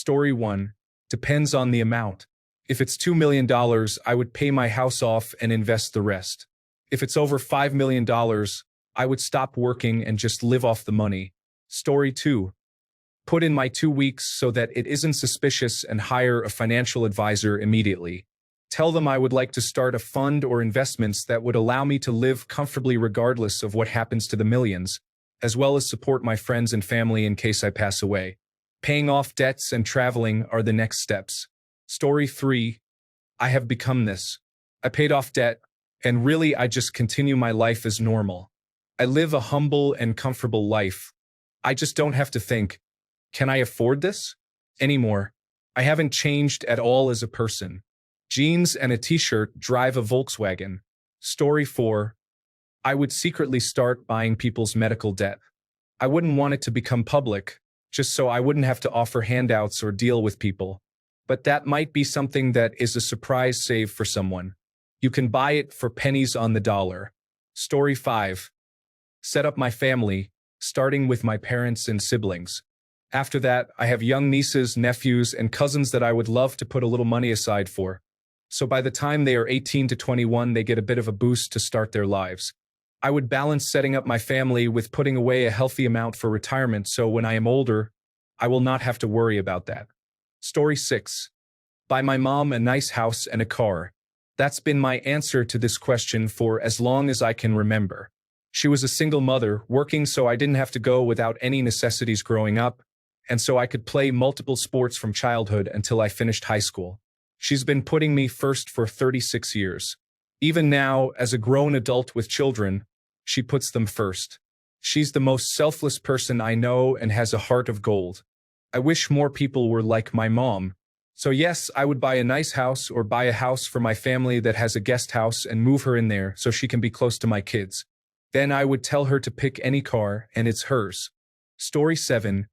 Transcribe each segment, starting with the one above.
Story 1. Depends on the amount. If it's $2 million, I would pay my house off and invest the rest. If it's over $5 million, I would stop working and just live off the money. Story 2. Put in my 2 weeks so that it isn't suspicious and hire a financial advisor immediately. Tell them I would like to start a fund or investments that would allow me to live comfortably regardless of what happens to the millions, as well as support my friends and family in case I pass away. Paying off debts and traveling are the next steps. Story 3. I have become this. I paid off debt, and really I just continue my life as normal. I live a humble and comfortable life. I just don't have to think, can I afford this? Anymore. I haven't changed at all as a person. Jeans and a t-shirt, drive a Volkswagen. Story 4. I would secretly start buying people's medical debt. I wouldn't want it to become public, just so I wouldn't have to offer handouts or deal with people. But that might be something that is a surprise save for someone. You can buy it for pennies on the dollar. Story 5. Set up my family, starting with my parents and siblings. After that, I have young nieces, nephews, and cousins that I would love to put a little money aside for. So by the time they are 18 to 21, they get a bit of a boost to start their lives. I would balance setting up my family with putting away a healthy amount for retirement so when I am older, I will not have to worry about that. Story 6. Buy my mom a nice house and a car. That's been my answer to this question for as long as I can remember. She was a single mother, working so I didn't have to go without any necessities growing up, and so I could play multiple sports from childhood until I finished high school. She's been putting me first for 36 years. Even now, as a grown adult with children, she puts them first. She's the most selfless person I know and has a heart of gold. I wish more people were like my mom. So yes, I would buy a nice house or buy a house for my family that has a guest house and move her in there so she can be close to my kids. Then I would tell her to pick any car and it's hers. Story 7.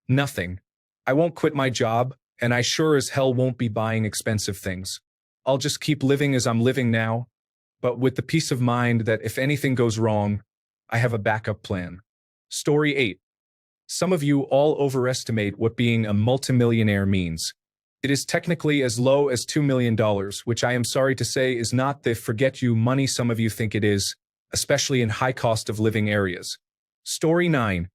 Nothing. I won't quit my job, and I sure as hell won't be buying expensive things. I'll just keep living as I'm living now, but with the peace of mind that if anything goes wrong, I have a backup plan. Story 8. Some of you all overestimate what being a multimillionaire means. It is technically as low as $2 million, which I am sorry to say is not the forget-you money some of you think it is, especially in high cost of living areas. Story 9.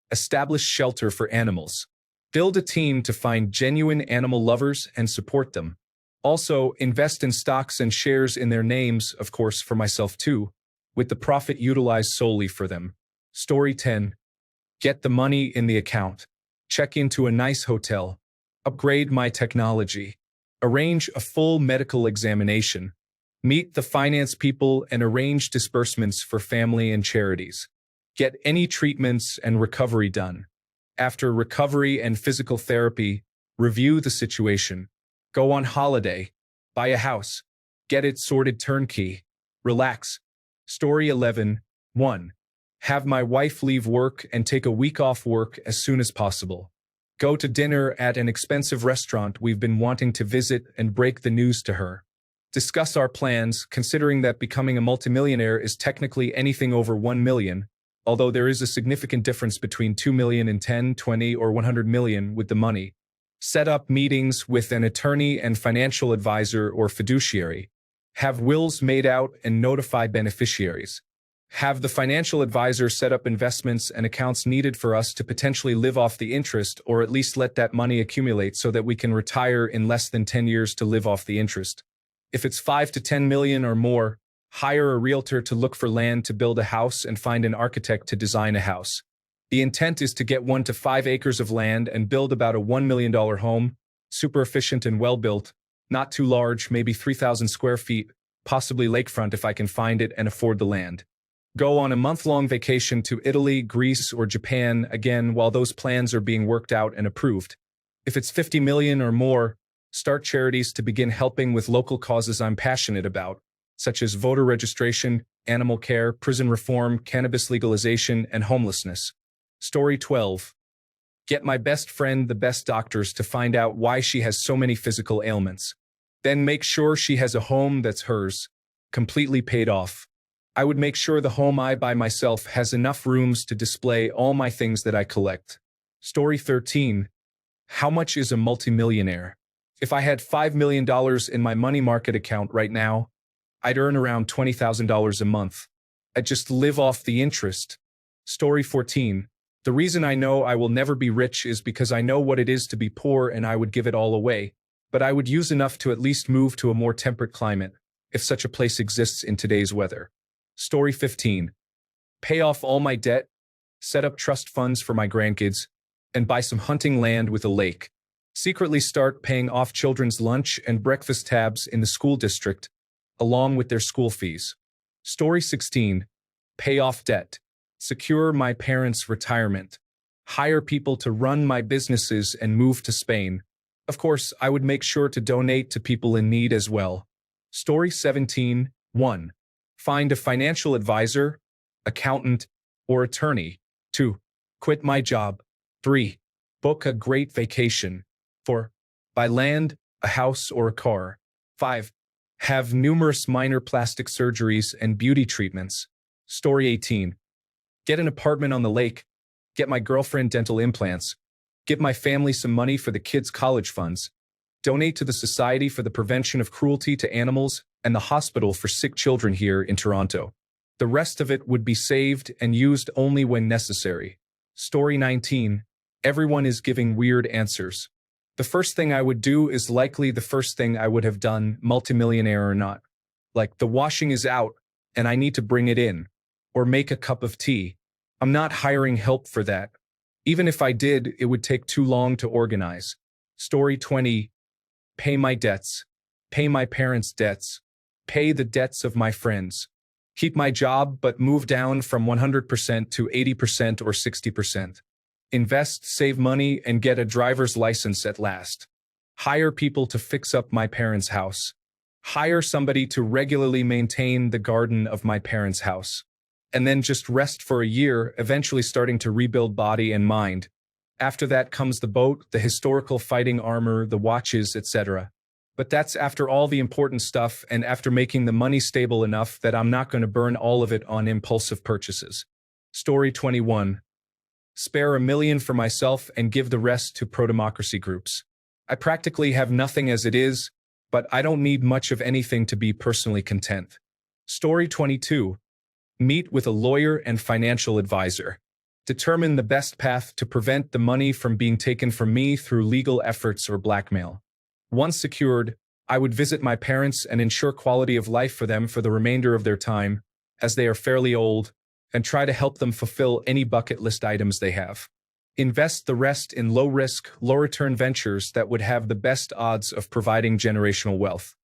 Establish shelter for animals. Build a team to find genuine animal lovers and support them. Also, invest in stocks and shares in their names, of course, for myself too, with the profit utilized solely for them. Story 10. Get the money in the account. Check into a nice hotel. Upgrade my technology. Arrange a full medical examination. Meet the finance people and arrange disbursements for family and charities. Get any treatments and recovery done. After recovery and physical therapy, review the situation. Go on holiday. Buy a house. Get it sorted turnkey. Relax. Story 11. 1. Have my wife leave work and take a week off work as soon as possible. Go to dinner at an expensive restaurant we've been wanting to visit and break the news to her. Discuss our plans, considering that becoming a multimillionaire is technically anything over 1 million, although there is a significant difference between 2 million and 10, 20, or 100 million with the money. Set up meetings with an attorney and financial advisor or fiduciary. Have wills made out and notify beneficiaries. Have the financial advisor set up investments and accounts needed for us to potentially live off the interest or at least let that money accumulate so that we can retire in less than 10 years to live off the interest. If it's 5 to 10 million or more, hire a realtor to look for land to build a house and find an architect to design a house. The intent is to get 1 to 5 acres of land and build about a $1 million home, super efficient and well-built, not too large, maybe 3,000 square feet, possibly lakefront if I can find it and afford the land. Go on a month-long vacation to Italy, Greece, or Japan, again, while those plans are being worked out and approved. If it's 50 million or more, start charities to begin helping with local causes I'm passionate about, such as voter registration, animal care, prison reform, cannabis legalization, and homelessness. Story 12. Get my best friend the best doctors to find out why she has so many physical ailments. Then make sure she has a home that's hers, completely paid off. I would make sure the home I buy myself has enough rooms to display all my things that I collect. Story 13. How much is a multimillionaire? If I had $5 million in my money market account right now, I'd earn around $20,000 a month. I'd just live off the interest. Story 14. The reason I know I will never be rich is because I know what it is to be poor and I would give it all away, but I would use enough to at least move to a more temperate climate, if such a place exists in today's weather. Story 15. Pay off all my debt, set up trust funds for my grandkids, and buy some hunting land with a lake. Secretly start paying off children's lunch and breakfast tabs in the school district, along with their school fees. Story 16. Pay off debt. Secure my parents' retirement. Hire people to run my businesses and move to Spain. Of course, I would make sure to donate to people in need as well. Story 17. 1. Find a financial advisor, accountant, or attorney. 2. Quit my job. 3. Book a great vacation. 4. Buy land, a house, or a car. 5. Have numerous minor plastic surgeries and beauty treatments. Story 18. Get an apartment on the lake. Get my girlfriend dental implants. Give my family some money for the kids' college funds. Donate to the Society for the Prevention of Cruelty to Animals and the Hospital for Sick Children here in Toronto. The rest of it would be saved and used only when necessary. Story 19. Everyone is giving weird answers. The first thing I would do is likely the first thing I would have done, multimillionaire or not. Like, the washing is out, and I need to bring it in. Or make a cup of tea. I'm not hiring help for that. Even if I did, it would take too long to organize. Story 20. Pay my debts. Pay my parents' debts. Pay the debts of my friends. Keep my job, but move down from 100% to 80% or 60%. Invest, save money, and get a driver's license at last. Hire people to fix up my parents' house. Hire somebody to regularly maintain the garden of my parents' house. And then just rest for a year, eventually starting to rebuild body and mind. After that comes the boat, the historical fighting armor, the watches, etc. But that's after all the important stuff and after making the money stable enough that I'm not going to burn all of it on impulsive purchases. Story 21. Spare $1 million for myself and give the rest to pro-democracy groups. I practically have nothing as it is, but I don't need much of anything to be personally content. Story 22. Meet with a lawyer and financial advisor. Determine the best path to prevent the money from being taken from me through legal efforts or blackmail. Once secured, I would visit my parents and ensure quality of life for them for the remainder of their time, as they are fairly old, and try to help them fulfill any bucket list items they have. Invest the rest in low-risk, low-return ventures that would have the best odds of providing generational wealth.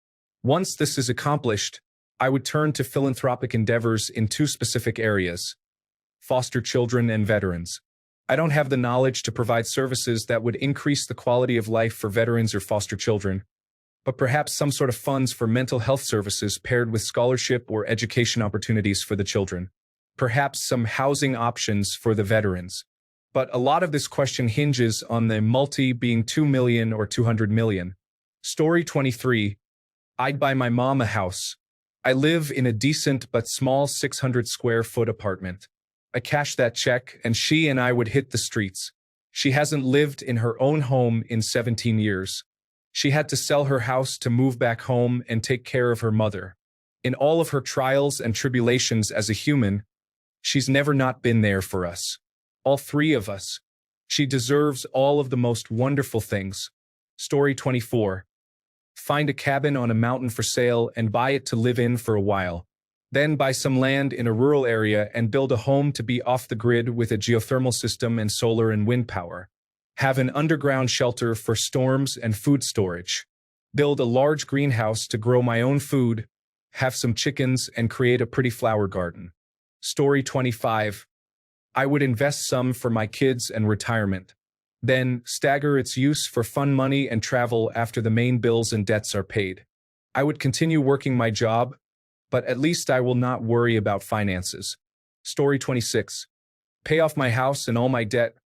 Once this is accomplished, I would turn to philanthropic endeavors in 2 specific areas: foster children and veterans. I don't have the knowledge to provide services that would increase the quality of life for veterans or foster children, but perhaps some sort of funds for mental health services paired with scholarship or education opportunities for the children. Perhaps some housing options for the veterans. But a lot of this question hinges on the multi being 2 million or 200 million. Story 23. I'd buy my mom a house. I live in a decent but small 600 square foot apartment. I cash that check and she and I would hit the streets. She hasn't lived in her own home in 17 years. She had to sell her house to move back home and take care of her mother. In all of her trials and tribulations as a human, she's never not been there for us. All 3 of us. She deserves all of the most wonderful things. Story 24. Find a cabin on a mountain for sale and buy it to live in for a while. Then buy some land in a rural area and build a home to be off the grid with a geothermal system and solar and wind power. Have an underground shelter for storms and food storage. Build a large greenhouse to grow my own food. Have some chickens and create a pretty flower garden. Story 25. I would invest some for my kids and retirement. Then stagger its use for fun money and travel after the main bills and debts are paid. I would continue working my job, but at least I will not worry about finances. Story 26. Pay off my house and all my debt,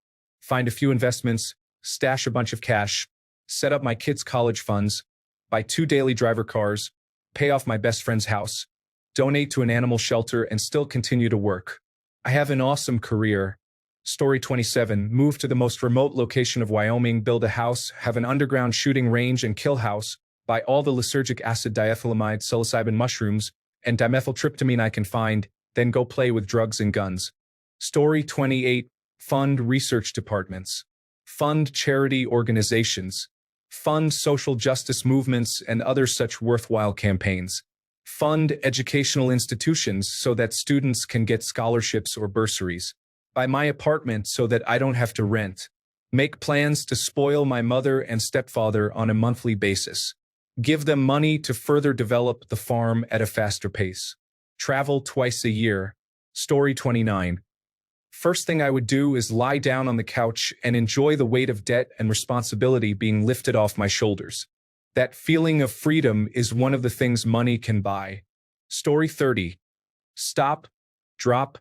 find a few investments, stash a bunch of cash, set up my kids' college funds, buy 2 daily driver cars, pay off my best friend's house, donate to an animal shelter and still continue to work. I have an awesome career. Story 27. Move to the most remote location of Wyoming, build a house, have an underground shooting range and kill house, buy all the lysergic acid diethylamide psilocybin mushrooms and dimethyltryptamine I can find, then go play with drugs and guns. Story 28. Fund research departments. Fund charity organizations. Fund social justice movements and other such worthwhile campaigns. Fund educational institutions so that students can get scholarships or bursaries. Buy my apartment so that I don't have to rent. Make plans to spoil my mother and stepfather on a monthly basis. Give them money to further develop the farm at a faster pace. Travel twice a year. Story 29. First thing I would do is lie down on the couch and enjoy the weight of debt and responsibility being lifted off my shoulders. That feeling of freedom is one of the things money can buy. Story 30. Stop, drop,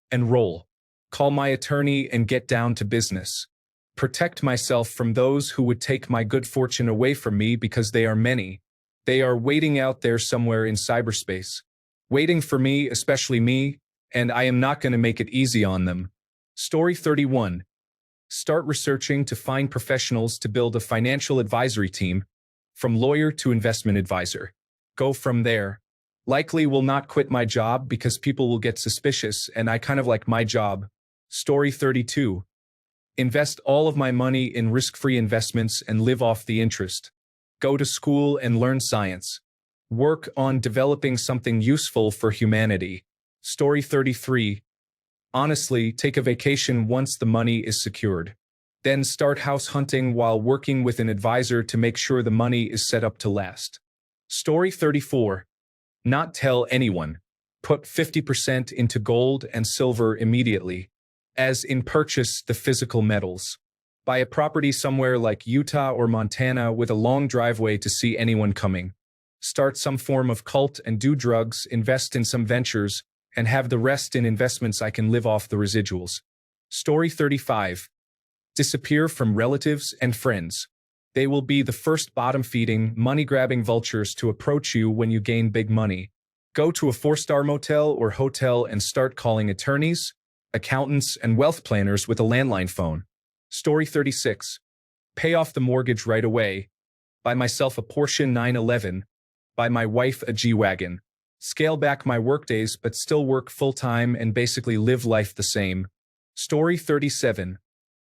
and roll. Call my attorney and get down to business. Protect myself from those who would take my good fortune away from me because they are many. They are waiting out there somewhere in cyberspace. Waiting for me, especially me, and I am not going to make it easy on them. Story 31. Start researching to find professionals to build a financial advisory team, from lawyer to investment advisor. Go from there. Likely will not quit my job because people will get suspicious and I kind of like my job. Story 32. Invest all of my money in risk-free investments and live off the interest. Go to school and learn science. Work on developing something useful for humanity. Story 33. Honestly, take a vacation once the money is secured. Then start house hunting while working with an advisor to make sure the money is set up to last. Story 34. Not tell anyone. Put 50% into gold and silver immediately, as in purchase the physical metals. Buy a property somewhere like Utah or Montana with a long driveway to see anyone coming. Start some form of cult and do drugs, invest in some ventures, and have the rest in investments I can live off the residuals. Story 35. Disappear from relatives and friends. They will be the first bottom-feeding, money-grabbing vultures to approach you when you gain big money. Go to a 4-star motel or hotel and start calling attorneys, accountants, and wealth planners with a landline phone. Story 36. Pay off the mortgage right away. Buy myself a Porsche 911. Buy my wife a G-Wagon. Scale back my workdays but still work full-time and basically live life the same. Story 37.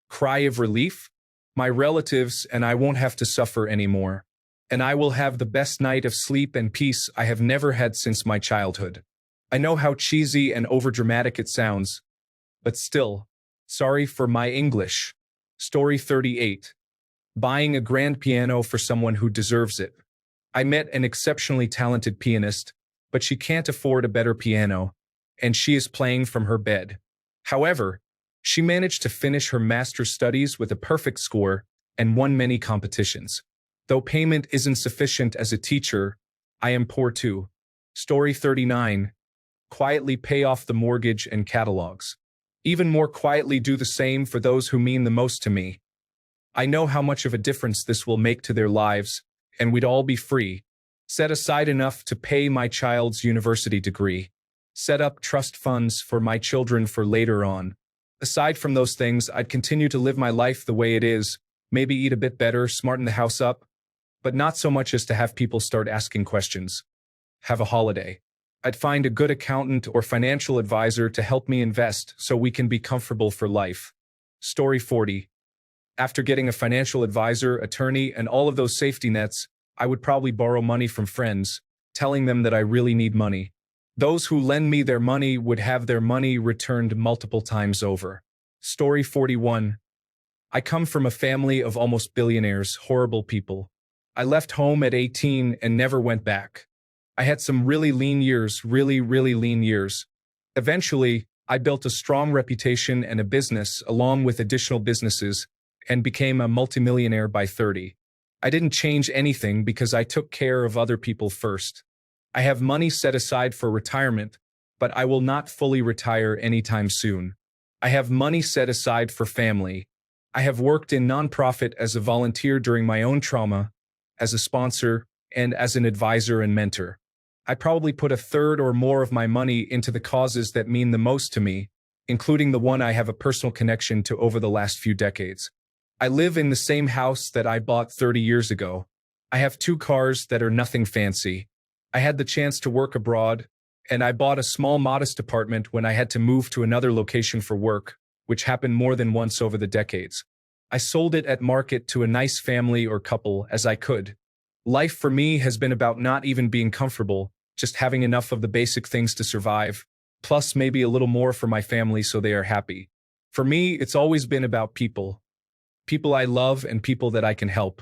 Cry of relief? My relatives and I won't have to suffer anymore. And I will have the best night of sleep and peace I have never had since my childhood. I know how cheesy and overdramatic it sounds, but still, sorry for my English. Story 38. Buying a grand piano for someone who deserves it. I met an exceptionally talented pianist, but she can't afford a better piano, and she is playing from her bed. However, she managed to finish her master's studies with a perfect score and won many competitions. Though payment isn't sufficient as a teacher, I am poor too. Story 39. Quietly pay off the mortgage and catalogs. Even more quietly do the same for those who mean the most to me. I know how much of a difference this will make to their lives, and we'd all be free. Set aside enough to pay my child's university degree. Set up trust funds for my children for later on. Aside from those things, I'd continue to live my life the way it is, maybe eat a bit better, smarten the house up, but not so much as to have people start asking questions. Have a holiday. I'd find a good accountant or financial advisor to help me invest so we can be comfortable for life. Story 40. After getting a financial advisor, attorney, and all of those safety nets, I would probably borrow money from friends, telling them that I really need money. Those who lend me their money would have their money returned multiple times over. Story 41. I come from a family of almost billionaires, horrible people. I left home at 18 and never went back. I had some really lean years, really lean years. Eventually, I built a strong reputation and a business along with additional businesses and became a multimillionaire by 30. I didn't change anything because I took care of other people first. I have money set aside for retirement, but I will not fully retire anytime soon. I have money set aside for family. I have worked in nonprofit as a volunteer during my own trauma, as a sponsor, and as an advisor and mentor. I probably put a third or more of my money into the causes that mean the most to me, including the one I have a personal connection to over the last few decades. I live in the same house that I bought 30 years ago. I have 2 cars that are nothing fancy. I had the chance to work abroad, and I bought a small modest apartment when I had to move to another location for work, which happened more than once over the decades. I sold it at market to a nice family or couple as I could. Life for me has been about not even being comfortable, just having enough of the basic things to survive, plus maybe a little more for my family so they are happy. For me, it's always been about people. People I love and people that I can help.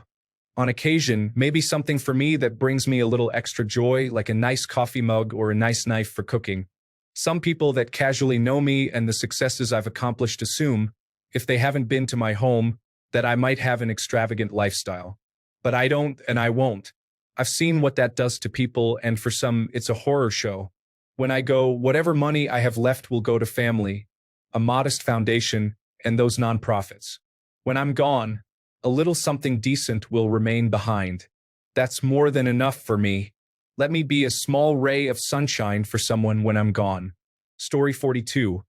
On occasion, maybe something for me that brings me a little extra joy, like a nice coffee mug or a nice knife for cooking. Some people that casually know me and the successes I've accomplished assume, if they haven't been to my home, that I might have an extravagant lifestyle. But I don't, and I won't. I've seen what that does to people, and for some, it's a horror show. When I go, whatever money I have left will go to family, a modest foundation, and those nonprofits. When I'm gone, a little something decent will remain behind. That's more than enough for me. Let me be a small ray of sunshine for someone when I'm gone. Story 42.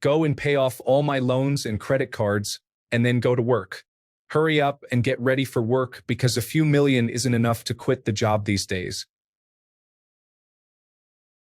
Go and pay off all my loans and credit cards, and then go to work. Hurry up and get ready for work because a few million isn't enough to quit the job these days.